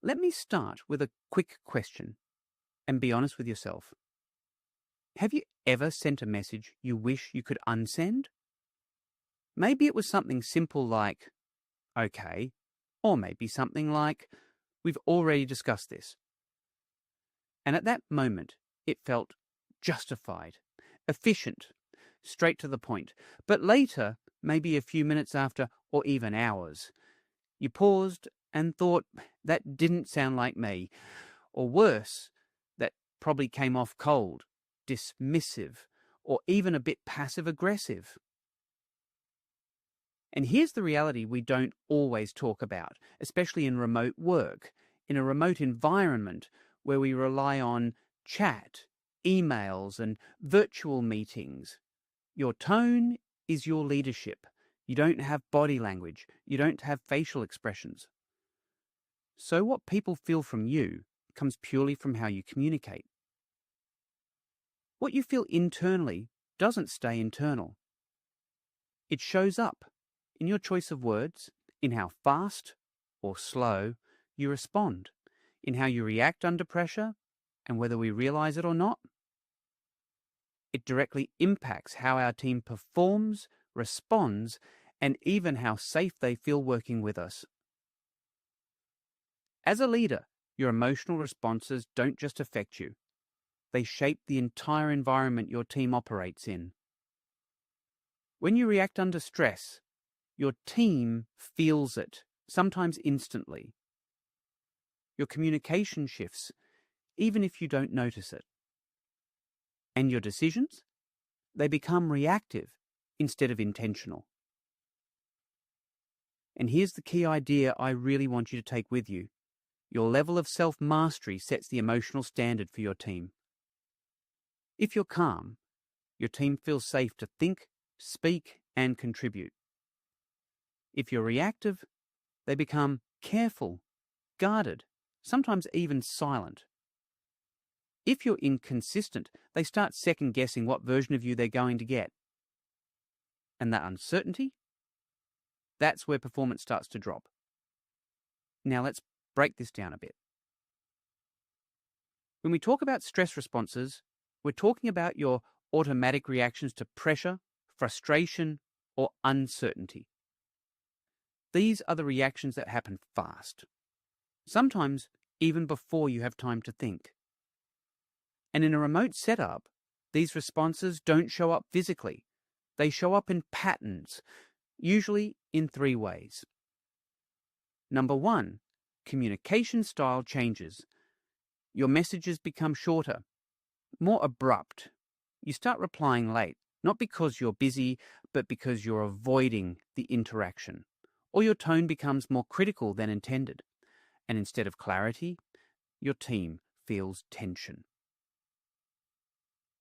Let me start with a quick question and be honest with yourself. Have you ever sent a message you wish you could unsend? Maybe it was something simple like, okay, or maybe something like, we've already discussed this. And at that moment, it felt justified, efficient, straight to the point. But later, maybe a few minutes after, or even hours, you paused and thought, that didn't sound like me. Or worse, that probably came off cold, dismissive, or even a bit passive-aggressive. And here's the reality we don't always talk about, especially in remote work, in a remote environment where we rely on chat, emails, and virtual meetings. Your tone is your leadership. You don't have body language. You don't have facial expressions. So what people feel from you comes purely from how you communicate. What you feel internally doesn't stay internal. It shows up in your choice of words, in how fast or slow you respond, in how you react under pressure, and whether we realize it or not. It directly impacts how our team performs, responds, and even how safe they feel working with us. As a leader, your emotional responses don't just affect you. They shape the entire environment your team operates in. When you react under stress, your team feels it, sometimes instantly. Your communication shifts, even if you don't notice it. And your decisions? They become reactive instead of intentional. And here's the key idea I really want you to take with you. Your level of self-mastery sets the emotional standard for your team. If you're calm, your team feels safe to think, speak, and contribute. If you're reactive, they become careful, guarded, sometimes even silent. If you're inconsistent, they start second-guessing what version of you they're going to get. And that uncertainty, that's where performance starts to drop. Now let's break this down a bit. When we talk about stress responses, we're talking about your automatic reactions to pressure, frustration, or uncertainty. These are the reactions that happen fast, sometimes even before you have time to think. And in a remote setup, these responses don't show up physically. They show up in patterns, usually in 3 ways. Number 1, communication style changes. Your messages become shorter, more abrupt. You start replying late, not because you're busy, but because you're avoiding the interaction. Or your tone becomes more critical than intended. And instead of clarity, your team feels tension.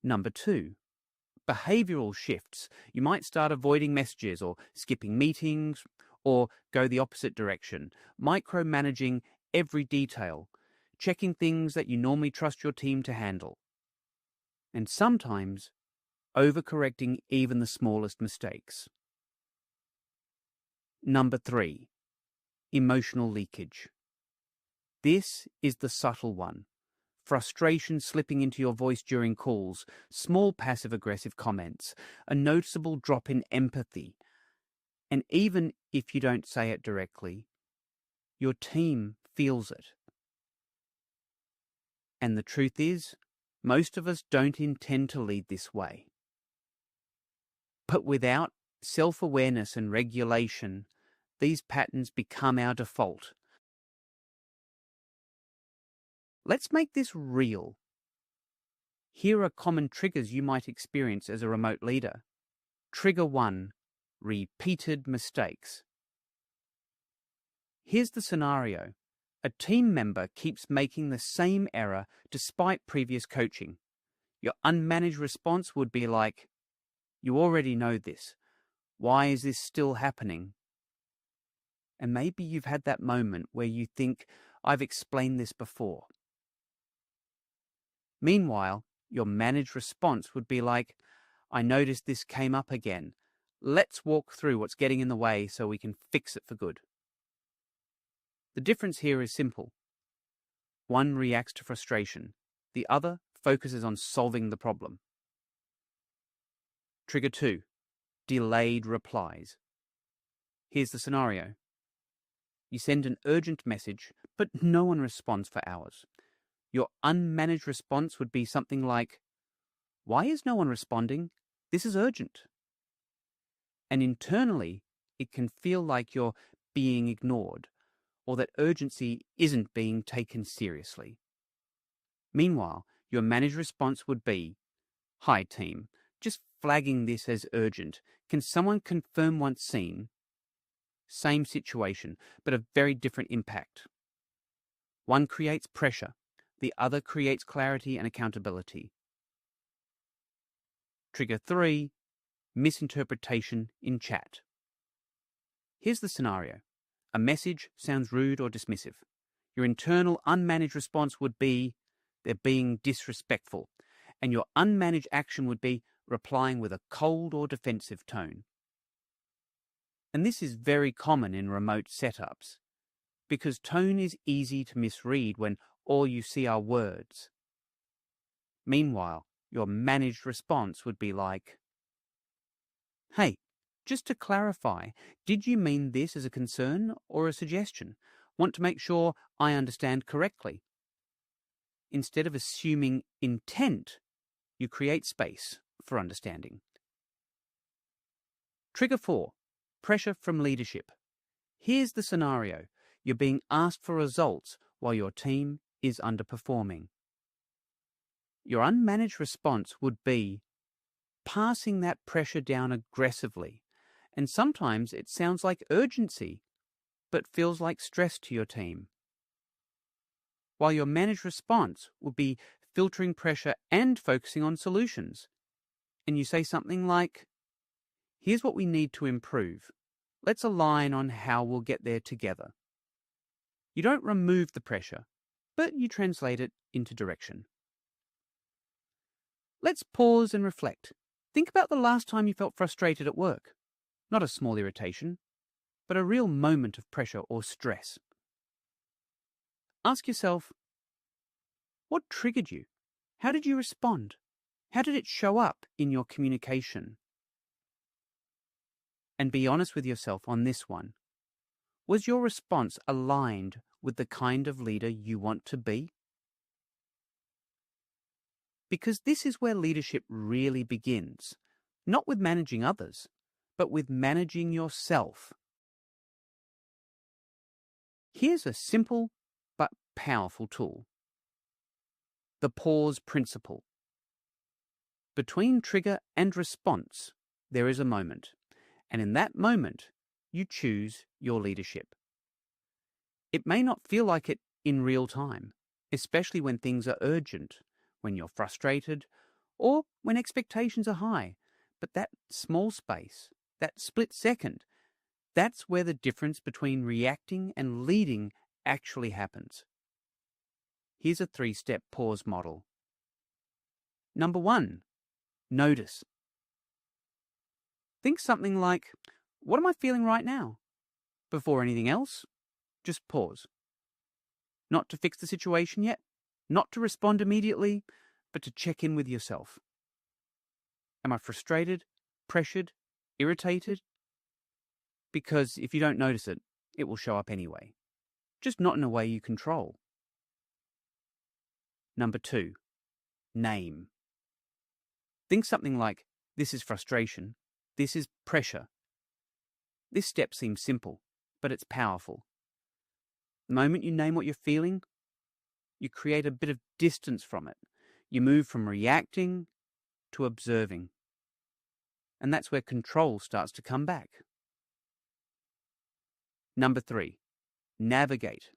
Number 2, behavioral shifts. You might start avoiding messages or skipping meetings or go the opposite direction, micromanaging every detail, checking things that you normally trust your team to handle. And sometimes overcorrecting even the smallest mistakes. Number 3, emotional leakage. This is the subtle one. Frustration slipping into your voice during calls, small passive-aggressive comments, a noticeable drop in empathy. And even if you don't say it directly, your team feels it. And the truth is, most of us don't intend to lead this way. But without self-awareness and regulation, these patterns become our default. Let's make this real. Here are common triggers you might experience as a remote leader. Trigger 1, repeated mistakes. Here's the scenario. A team member keeps making the same error despite previous coaching. Your unmanaged response would be like, "You already know this. Why is this still happening?" And maybe you've had that moment where you think, "I've explained this before." Meanwhile, your managed response would be like, "I noticed this came up again. Let's walk through what's getting in the way so we can fix it for good." The difference here is simple. One reacts to frustration. The other focuses on solving the problem. Trigger 2. Delayed replies. Here's the scenario. You send an urgent message, but no one responds for hours. Your unmanaged response would be something like, "Why is no one responding? This is urgent." And internally, it can feel like you're being ignored, or that urgency isn't being taken seriously. Meanwhile, your managed response would be, "Hi team, just flagging this as urgent. Can someone confirm once seen?" Same situation, but a very different impact. One creates pressure, the other creates clarity and accountability. Trigger 3. Misinterpretation in chat. Here's the scenario. A message sounds rude or dismissive. Your internal unmanaged response would be, "They're being disrespectful," and your unmanaged action would be replying with a cold or defensive tone. And this is very common in remote setups, because tone is easy to misread when all you see are words. Meanwhile, your managed response would be like, "Hey, just to clarify, did you mean this as a concern or a suggestion? Want to make sure I understand correctly." Instead of assuming intent, you create space for understanding. Trigger 4. Pressure from leadership. Here's the scenario. You're being asked for results while your team is underperforming. Your unmanaged response would be passing that pressure down aggressively, and sometimes it sounds like urgency, but feels like stress to your team. While your managed response would be filtering pressure and focusing on solutions. And you say something like, "Here's what we need to improve. Let's align on how we'll get there together." You don't remove the pressure, but you translate it into direction. Let's pause and reflect. Think about the last time you felt frustrated at work. Not a small irritation, but a real moment of pressure or stress. Ask yourself, what triggered you? How did you respond? How did it show up in your communication? And be honest with yourself on this one. Was your response aligned with the kind of leader you want to be? Because this is where leadership really begins, not with managing others, but with managing yourself. Here's a simple but powerful tool. The pause principle. Between trigger and response, there is a moment, and in that moment, you choose your leadership. It may not feel like it in real time, especially when things are urgent, when you're frustrated, or when expectations are high. But that small space, that split second, that's where the difference between reacting and leading actually happens. Here's a 3-step pause model. Number 1, notice. Think something like, what am I feeling right now? Before anything else, just pause. Not to fix the situation yet, not to respond immediately, but to check in with yourself. Am I frustrated, pressured, irritated? Because if you don't notice it, it will show up anyway, just not in a way you control. Number 2, name. Think something like, this is frustration, this is pressure. This step seems simple, but it's powerful. The moment you name what you're feeling, you create a bit of distance from it. You move from reacting to observing. And that's where control starts to come back. Number 3, navigate.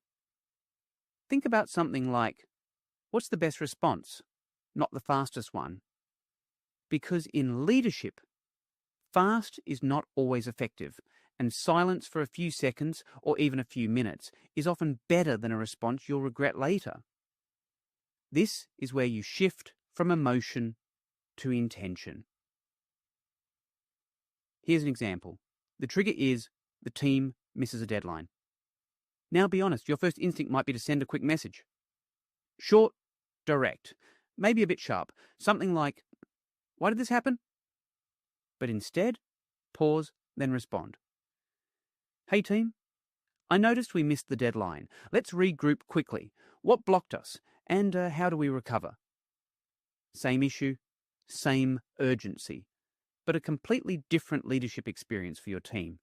Think about something like, what's the best response, not the fastest one? Because in leadership, fast is not always effective, and silence for a few seconds or even a few minutes is often better than a response you'll regret later. This is where you shift from emotion to intention. Here's an example. The trigger is the team misses a deadline. Now be honest, your first instinct might be to send a quick message. Short, direct, maybe a bit sharp. Something like, "Why did this happen?" But instead, pause, then respond. "Hey team, I noticed we missed the deadline. Let's regroup quickly. What blocked us? And how do we recover?" Same issue, same urgency, but a completely different leadership experience for your team.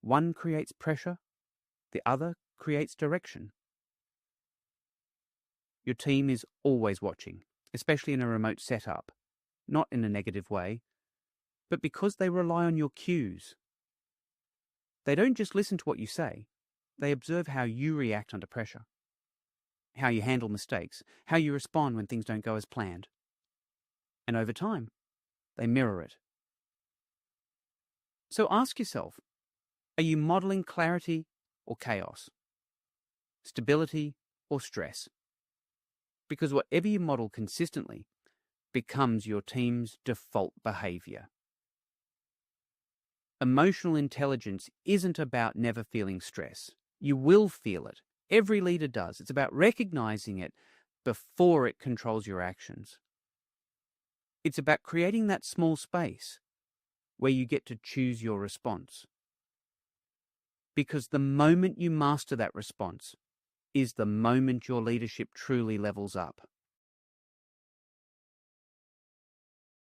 One creates pressure, the other creates direction. Your team is always watching, especially in a remote setup, not in a negative way, but because they rely on your cues. They don't just listen to what you say, they observe how you react under pressure, how you handle mistakes, how you respond when things don't go as planned. And over time, they mirror it. So ask yourself, are you modeling clarity or chaos? Stability or stress? Because whatever you model consistently becomes your team's default behavior. Emotional intelligence isn't about never feeling stress. You will feel it. Every leader does. It's about recognizing it before it controls your actions. It's about creating that small space where you get to choose your response. Because the moment you master that response is the moment your leadership truly levels up.